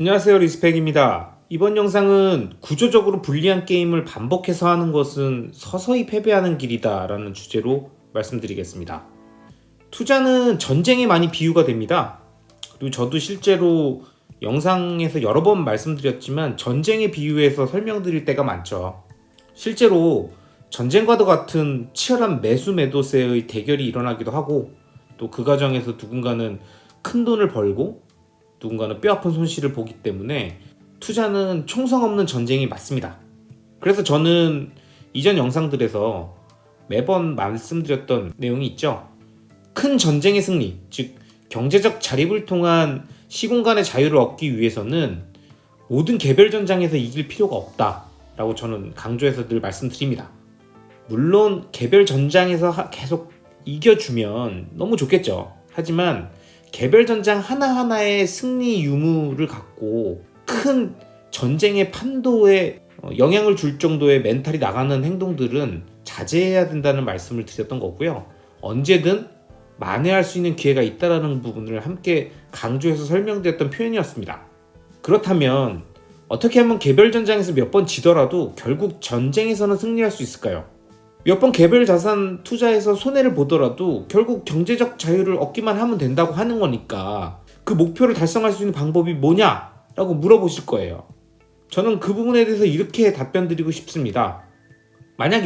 안녕하세요, 리스펙입니다. 이번 영상은 구조적으로 불리한 게임을 반복해서 하는 것은 서서히 패배하는 길이다 라는 주제로 말씀드리겠습니다. 투자는 전쟁에 많이 비유가 됩니다. 그리고 저도 실제로 영상에서 여러 번 말씀드렸지만 전쟁에 비유해서 설명드릴 때가 많죠. 실제로 전쟁과도 같은 치열한 매수 매도세의 대결이 일어나기도 하고, 또 그 과정에서 누군가는 큰 돈을 벌고 누군가는 뼈아픈 손실을 보기 때문에 투자는 총성 없는 전쟁이 맞습니다. 그래서 저는 이전 영상들에서 매번 말씀드렸던 내용이 있죠. 큰 전쟁의 승리, 즉 경제적 자립을 통한 시공간의 자유를 얻기 위해서는 모든 개별 전장에서 이길 필요가 없다라고 저는 강조해서 늘 말씀드립니다. 물론 개별 전장에서 계속 이겨주면 너무 좋겠죠. 하지만 개별 전장 하나하나의 승리 유무를 갖고 큰 전쟁의 판도에 영향을 줄 정도의 멘탈이 나가는 행동들은 자제해야 된다는 말씀을 드렸던 거고요. 언제든 만회할 수 있는 기회가 있다는 부분을 함께 강조해서 설명드렸던 표현이었습니다. 그렇다면 어떻게 하면 개별 전장에서 몇 번 지더라도 결국 전쟁에서는 승리할 수 있을까요? 몇 번 개별 자산 투자에서 손해를 보더라도 결국 경제적 자유를 얻기만 하면 된다고 하는 거니까 그 목표를 달성할 수 있는 방법이 뭐냐라고 물어보실 거예요. 저는 그 부분에 대해서 이렇게 답변 드리고 싶습니다. 만약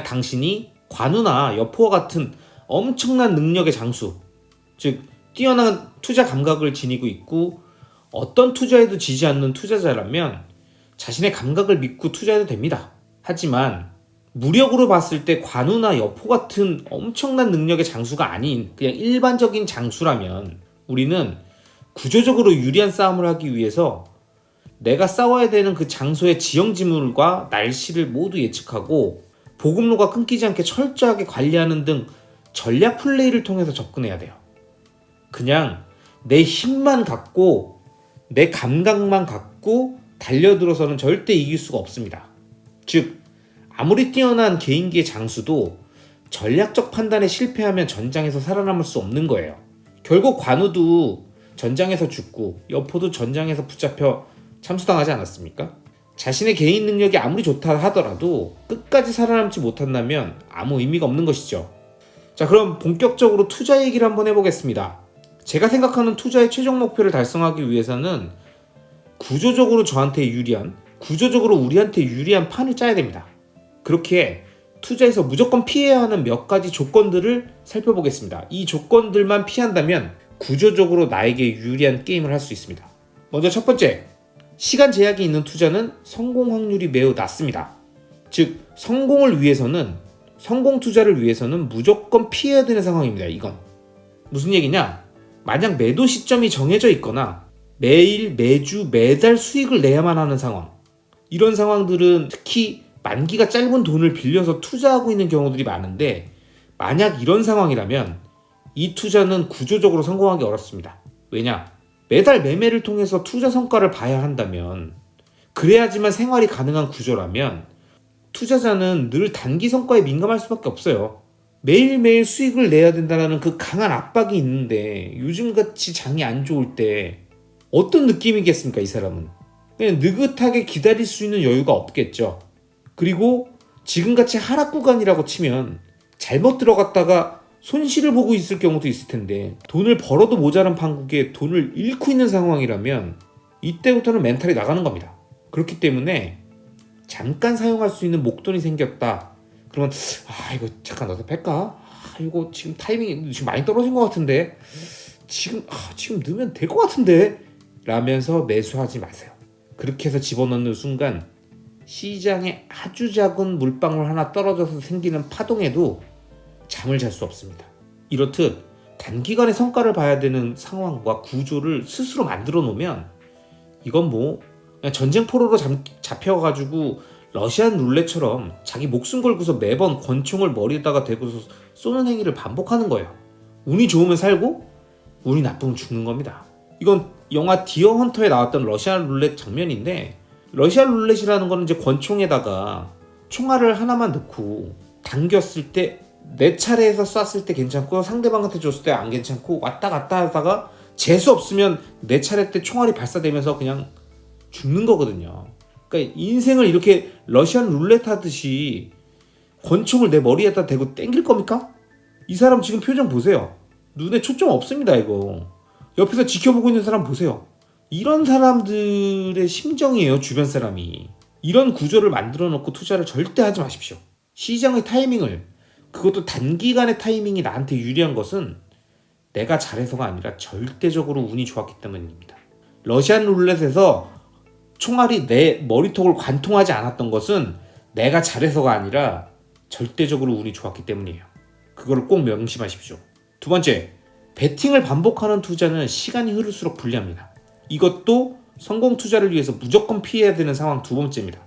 당신이 관우나 여포와 같은 엄청난 능력의 장수, 즉 뛰어난 투자 감각을 지니고 있고 어떤 투자에도 지지 않는 투자자라면 자신의 감각을 믿고 투자해도 됩니다. 하지만 무력으로 봤을 때 관우나 여포 같은 엄청난 능력의 장수가 아닌 그냥 일반적인 장수라면 우리는 구조적으로 유리한 싸움을 하기 위해서 내가 싸워야 되는 그 장소의 지형지물과 날씨를 모두 예측하고 보급로가 끊기지 않게 철저하게 관리하는 등 전략 플레이를 통해서 접근해야 돼요. 그냥 내 힘만 갖고 내 감각만 갖고 달려들어서는 절대 이길 수가 없습니다. 즉 아무리 뛰어난 개인기의 장수도 전략적 판단에 실패하면 전장에서 살아남을 수 없는 거예요. 결국 관우도 전장에서 죽고 여포도 전장에서 붙잡혀 참수당하지 않았습니까? 자신의 개인 능력이 아무리 좋다 하더라도 끝까지 살아남지 못한다면 아무 의미가 없는 것이죠. 자, 그럼 본격적으로 투자 얘기를 한번 해보겠습니다. 제가 생각하는 투자의 최종 목표를 달성하기 위해서는 구조적으로 우리한테 유리한 판을 짜야 됩니다. 그렇게 투자에서 무조건 피해야 하는 몇 가지 조건들을 살펴보겠습니다. 이 조건들만 피한다면 구조적으로 나에게 유리한 게임을 할 수 있습니다. 먼저 첫 번째, 시간 제약이 있는 투자는 성공 확률이 매우 낮습니다. 즉 성공 투자를 위해서는 무조건 피해야 되는 상황입니다. 이건 무슨 얘기냐? 만약 매도 시점이 정해져 있거나 매일, 매주, 매달 수익을 내야만 하는 상황, 이런 상황들은 특히 만기가 짧은 돈을 빌려서 투자하고 있는 경우들이 많은데, 만약 이런 상황이라면 이 투자는 구조적으로 성공하기 어렵습니다. 왜냐? 매달 매매를 통해서 투자 성과를 봐야 한다면, 그래야지만 생활이 가능한 구조라면 투자자는 늘 단기 성과에 민감할 수밖에 없어요. 매일매일 수익을 내야 된다는 그 강한 압박이 있는데 요즘같이 장이 안 좋을 때 어떤 느낌이겠습니까? 이 사람은 그냥 느긋하게 기다릴 수 있는 여유가 없겠죠. 그리고 지금같이 하락 구간이라고 치면 잘못 들어갔다가 손실을 보고 있을 경우도 있을 텐데, 돈을 벌어도 모자란 판국에 돈을 잃고 있는 상황이라면 이때부터는 멘탈이 나가는 겁니다. 그렇기 때문에 잠깐 사용할 수 있는 목돈이 생겼다. 그러면 이거 잠깐 넣어서 팰까? 이거 지금 타이밍이 지금 많이 떨어진 것 같은데 지금 넣으면 될 것 같은데 라면서 매수하지 마세요. 그렇게 해서 집어넣는 순간 시장에 아주 작은 물방울 하나 떨어져서 생기는 파동에도 잠을 잘 수 없습니다. 이렇듯 단기간에 성과를 봐야 되는 상황과 구조를 스스로 만들어 놓으면 이건 그냥 전쟁포로로 잡혀가지고 러시안 룰렛처럼 자기 목숨 걸고서 매번 권총을 머리에다가 대고서 쏘는 행위를 반복하는 거예요. 운이 좋으면 살고 운이 나쁘면 죽는 겁니다. 이건 영화 디어 헌터에 나왔던 러시안 룰렛 장면인데, 러시안 룰렛이라는 거는 이제 권총에다가 총알을 하나만 넣고 당겼을 때 내 차례에서 쐈을 때 괜찮고 상대방한테 줬을 때 안 괜찮고 왔다 갔다 하다가 재수 없으면 내 차례 때 총알이 발사되면서 그냥 죽는 거거든요. 그러니까 인생을 이렇게 러시안 룰렛 하듯이 권총을 내 머리에다 대고 땡길 겁니까? 이 사람 지금 표정 보세요. 눈에 초점 없습니다 이거. 옆에서 지켜보고 있는 사람 보세요. 이런 사람들의 심정이에요 주변 사람이. 이런 구조를 만들어 놓고 투자를 절대 하지 마십시오. 시장의 타이밍을, 그것도 단기간의 타이밍이 나한테 유리한 것은 내가 잘해서가 아니라 절대적으로 운이 좋았기 때문입니다. 러시안 룰렛에서 총알이 내 머리통을 관통하지 않았던 것은 내가 잘해서가 아니라 절대적으로 운이 좋았기 때문이에요. 그거를 꼭 명심하십시오. 두 번째, 베팅을 반복하는 투자는 시간이 흐를수록 불리합니다. 이것도 성공 투자를 위해서 무조건 피해야 되는 상황 두 번째입니다.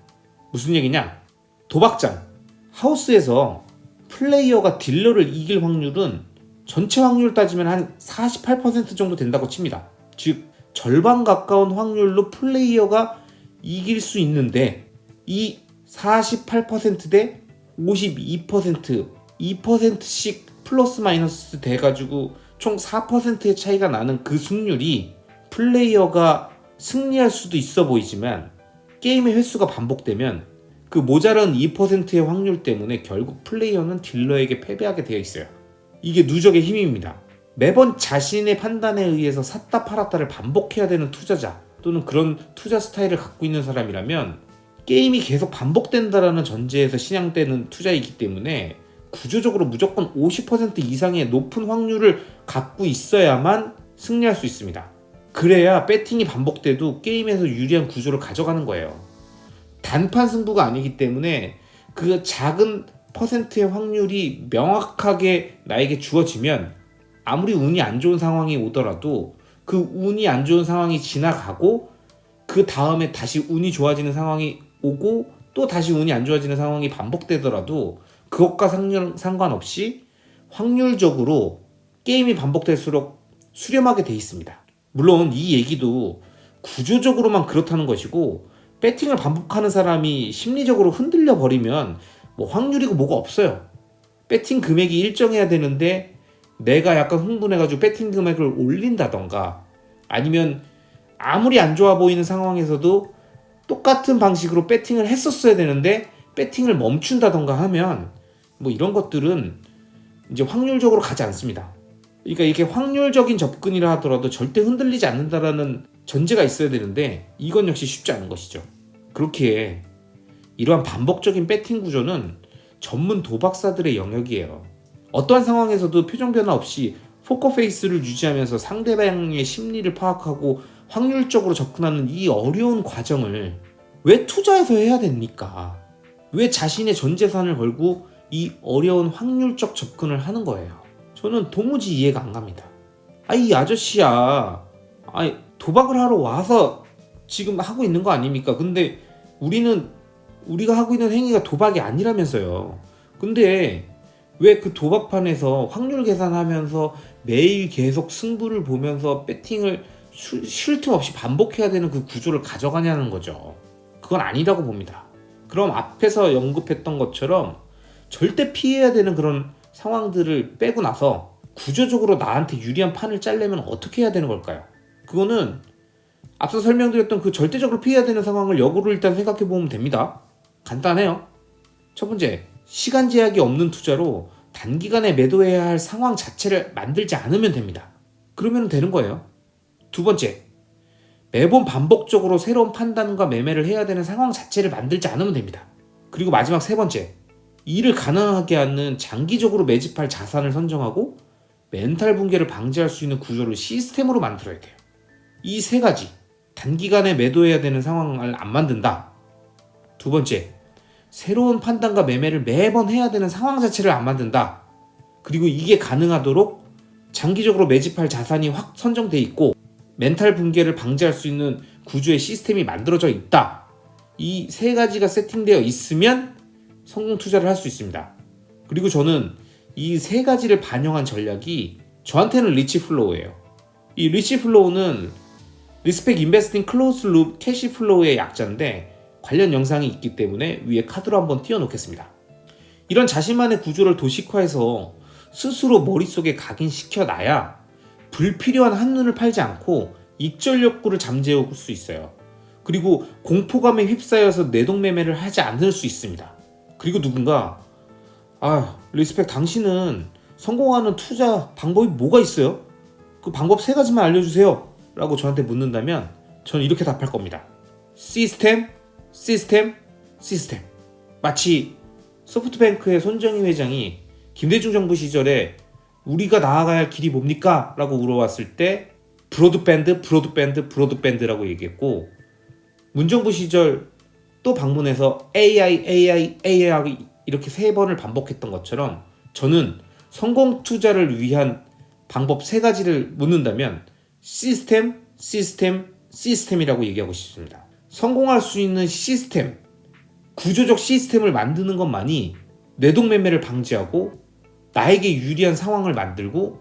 무슨 얘기냐? 도박장, 하우스에서 플레이어가 딜러를 이길 확률은 전체 확률 따지면 한 48% 정도 된다고 칩니다. 즉 절반 가까운 확률로 플레이어가 이길 수 있는데 이 48%대 52%, 2%씩 플러스 마이너스 돼가지고 총 4%의 차이가 나는 그 승률이 플레이어가 승리할 수도 있어 보이지만 게임의 횟수가 반복되면 그 모자란 2%의 확률 때문에 결국 플레이어는 딜러에게 패배하게 되어 있어요. 이게 누적의 힘입니다. 매번 자신의 판단에 의해서 샀다 팔았다를 반복해야 되는 투자자 또는 그런 투자 스타일을 갖고 있는 사람이라면 게임이 계속 반복된다라는 전제에서 시행되는 투자이기 때문에 구조적으로 무조건 50% 이상의 높은 확률을 갖고 있어야만 승리할 수 있습니다. 그래야 배팅이 반복돼도 게임에서 유리한 구조를 가져가는 거예요. 단판 승부가 아니기 때문에 그 작은 퍼센트의 확률이 명확하게 나에게 주어지면 아무리 운이 안 좋은 상황이 오더라도 그 운이 안 좋은 상황이 지나가고 그 다음에 다시 운이 좋아지는 상황이 오고 또 다시 운이 안 좋아지는 상황이 반복되더라도 그것과 상관없이 확률적으로 게임이 반복될수록 수렴하게 돼 있습니다. 물론 이 얘기도 구조적으로만 그렇다는 것이고 배팅을 반복하는 사람이 심리적으로 흔들려 버리면 뭐 확률이고 뭐가 없어요. 배팅 금액이 일정해야 되는데 내가 약간 흥분해가지고 배팅 금액을 올린다던가 아니면 아무리 안 좋아 보이는 상황에서도 똑같은 방식으로 배팅을 했었어야 되는데 배팅을 멈춘다던가 하면 뭐 이런 것들은 이제 확률적으로 가지 않습니다. 그러니까 이렇게 확률적인 접근이라 하더라도 절대 흔들리지 않는다라는 전제가 있어야 되는데 이건 역시 쉽지 않은 것이죠. 그렇기에 이러한 반복적인 배팅 구조는 전문 도박사들의 영역이에요. 어떠한 상황에서도 표정 변화 없이 포커페이스를 유지하면서 상대방의 심리를 파악하고 확률적으로 접근하는 이 어려운 과정을 왜 투자에서 해야 됩니까? 왜 자신의 전 재산을 걸고 이 어려운 확률적 접근을 하는 거예요? 저는 도무지 이해가 안 갑니다. 이 아저씨야, 도박을 하러 와서 지금 하고 있는 거 아닙니까? 근데 우리가 하고 있는 행위가 도박이 아니라면서요. 근데 왜 그 도박판에서 확률 계산하면서 매일 계속 승부를 보면서 배팅을 쉴 틈 없이 반복해야 되는 그 구조를 가져가냐는 거죠. 그건 아니라고 봅니다. 그럼 앞에서 언급했던 것처럼 절대 피해야 되는 그런 상황들을 빼고 나서 구조적으로 나한테 유리한 판을 짜려면 어떻게 해야 되는 걸까요? 그거는 앞서 설명드렸던 그 절대적으로 피해야 되는 상황을 역으로 일단 생각해 보면 됩니다. 간단해요. 첫 번째, 시간 제약이 없는 투자로 단기간에 매도해야 할 상황 자체를 만들지 않으면 됩니다. 그러면 되는 거예요. 두 번째, 매번 반복적으로 새로운 판단과 매매를 해야 되는 상황 자체를 만들지 않으면 됩니다. 그리고 마지막 세 번째, 이를 가능하게 하는 장기적으로 매집할 자산을 선정하고 멘탈 붕괴를 방지할 수 있는 구조를 시스템으로 만들어야 돼요. 이 세 가지, 단기간에 매도해야 되는 상황을 안 만든다. 두 번째, 새로운 판단과 매매를 매번 해야 되는 상황 자체를 안 만든다. 그리고 이게 가능하도록 장기적으로 매집할 자산이 확 선정돼 있고 멘탈 붕괴를 방지할 수 있는 구조의 시스템이 만들어져 있다. 이 세 가지가 세팅되어 있으면 성공 투자를 할 수 있습니다. 그리고 저는 이 세 가지를 반영한 전략이 저한테는 리치 플로우예요. 이 리치 플로우는 리스펙 인베스팅 클로즈 룹 캐시 플로우의 약자인데 관련 영상이 있기 때문에 위에 카드로 한번 띄워놓겠습니다. 이런 자신만의 구조를 도식화해서 스스로 머릿속에 각인시켜놔야 불필요한 한눈을 팔지 않고 익절 욕구를 잠재울 수 있어요. 그리고 공포감에 휩싸여서 내동매매를 하지 않을 수 있습니다. 그리고 누군가 리스펙, 당신은 성공하는 투자 방법이 뭐가 있어요? 그 방법 3가지만 알려주세요 라고 저한테 묻는다면 저는 이렇게 답할 겁니다. 시스템, 시스템, 시스템. 마치 소프트뱅크의 손정희 회장이 김대중 정부 시절에 우리가 나아가야 할 길이 뭡니까? 라고 물어봤을 때 브로드밴드, 브로드밴드, 브로드밴드라고 얘기했고, 문정부 시절 또 방문해서 AI, AI, AI 이렇게 3번을 반복했던 것처럼 저는 성공 투자를 위한 방법 3가지를 묻는다면 시스템, 시스템, 시스템이라고 얘기하고 싶습니다. 성공할 수 있는 시스템, 구조적 시스템을 만드는 것만이 내동매매를 방지하고 나에게 유리한 상황을 만들고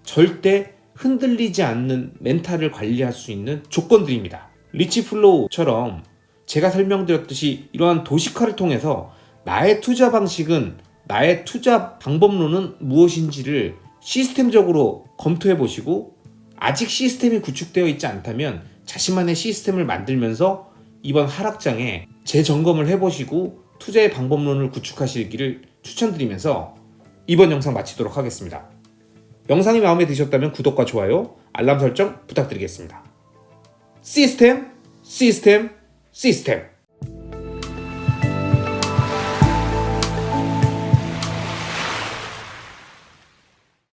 절대 흔들리지 않는 멘탈을 관리할 수 있는 조건들입니다. 리치 플로우처럼 제가 설명드렸듯이 이러한 도식화를 통해서 나의 투자 방식은, 나의 투자 방법론은 무엇인지를 시스템적으로 검토해 보시고, 아직 시스템이 구축되어 있지 않다면 자신만의 시스템을 만들면서 이번 하락장에 재점검을 해보시고 투자의 방법론을 구축하시기를 추천드리면서 이번 영상 마치도록 하겠습니다. 영상이 마음에 드셨다면 구독과 좋아요, 알람 설정 부탁드리겠습니다. 시스템, 시스템, 시스템.